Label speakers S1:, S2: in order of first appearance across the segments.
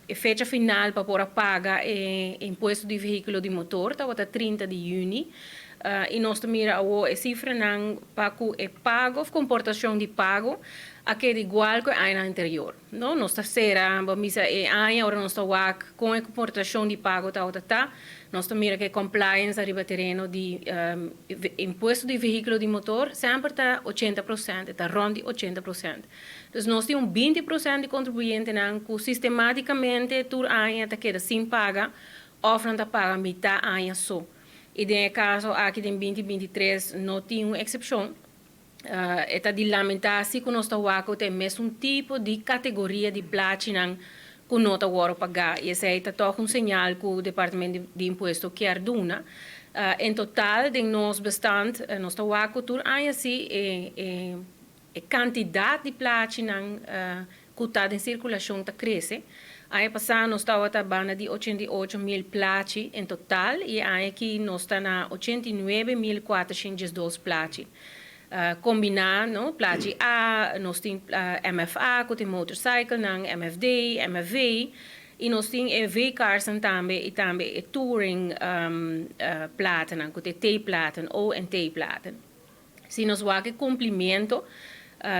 S1: a fecha final para pôr a paga é imposto de veículo de motor, está até 30 de junho. E nós mira a cifra não para é pago, comportação de pago, aquele igual que a anterior. Não, nós será, vamos dizer, agora nós com a comportação de pago tá. Nós mira que compliance arriba terreno de imposto de veículo de motor sempre está 80%, está rond 80%. Então nós temos 20% de contribuinte que sistematicamente tur ano está queda sem paga, ofrenda paga metade ano só. E no caso aqui em 2023 não tem uma exceção. É de lamentar se que nós estamos tem mesmo tipo de categoria de platina que não está pagar. E esse é toch um sinal que o Departamento de Imposto quer dar. Em total, de nós bastante, nós estamos tur ano assim, a quantidade de platina que está em circulação está crescendo. Ano passado nós estávamos trabalhando de 88 mil platos em total e aqui nós estamos na 89.402 platos. Combinar, no? Plaatje A, nós temos MFA, que tem motorcycle, MFD, MFV, e nós temos V-cars também, e também touring platen, que tem T-platen ou T-platen. Se nós vamos cumprimento,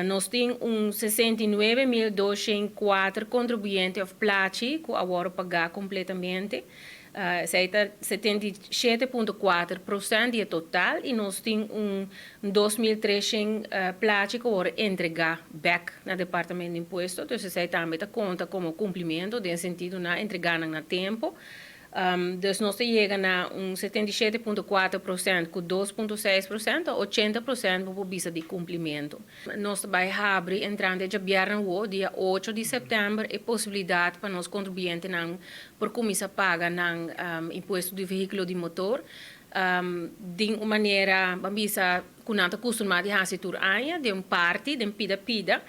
S1: nós temos 69.204 contribuintes of plaatje, que agora pagar completamente. 77,4% do total e nós temos 2.300 plaatjes que foram entregar back no Departamento de Imposto. Então, você também conta como cumprimento, no sentido de entregar no tempo. Então, nós chegamos a 77,4% com 2,6%, 80% por vista de cumprimento. Nós vamos abrir, entrando de viernes, dia 8 de setembro, a possibilidade para nós contribuintes por começar a pagar imposto de veículo de motor. De uma maneira, vamos com nada costumado de fazer por ano, de parte, de pida-pida,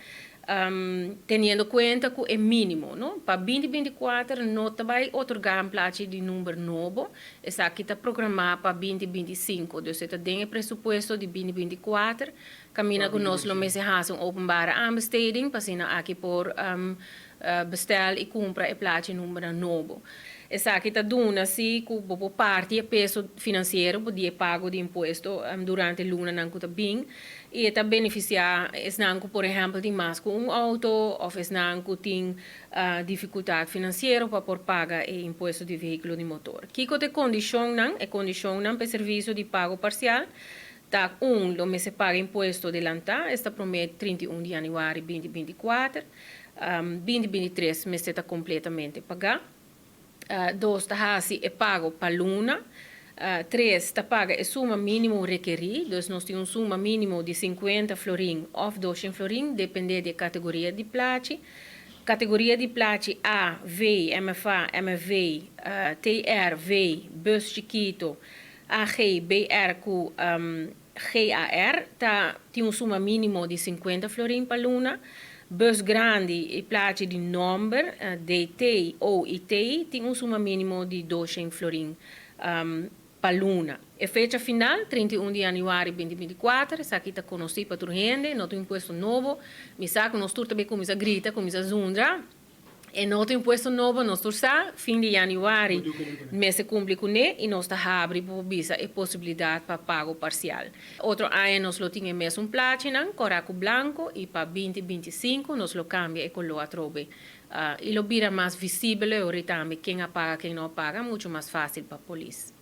S1: tendo conta que é mínimo, não? Para 2024 não vai otorgar um plaatje de número novo, essa aqui está programado para 2025, então você tem o pressuposto de 2024, caminha com nós no mês de razão openbare aanbesteding, passando aqui por bestel e compra o plaatje número novo. Essa aqui está dando assim, com parte e peso financeiro, podia pago de imposto durante o luna não está bem, e está beneficiar esnanco, por exemplo, de mais com um auto, ou esnanco tem dificuldade financeira para por pagar o imposto de veículo de motor. Kiko de condição não, é condição não para serviço de pago parcial. Tá lo me se paga imposto adelantar, esta promete 31 de janeiro de 2024, 2023 me está completamente pagar. 2 é pago para luna. 3 está paga a suma mínimo requerida, então nós temos suma mínimo de 50 florim ou 200 florim, depende da categoria de plaatje. Categoria de plaatje A, V, MFA, MFV, TR, V, bus chiquito, AG, BR, GAR, tem suma mínimo de 50 florim para luna. Bus grande e plaatje de number, DT ou IT, tem suma mínimo de 200 florim para luna. A fecha final, 31 de janeiro de 2024, essa aqui está conhecida para toda a gente, não tem imposto novo, me sabe que nós também começa a gritar, começa a zundar, e não tem imposto novo, nós torçamos, fim de janeiro, mês se cumpre com ele, e nós estamos abrindo a possibilidade para pago parcial. Outro ano, nós temos mesmo platina, coraco branco, e para 2025, nós lo cambia e coloca trobe. E lo vira mais visível, e também quem paga, quem não paga, muito mais fácil para a polícia.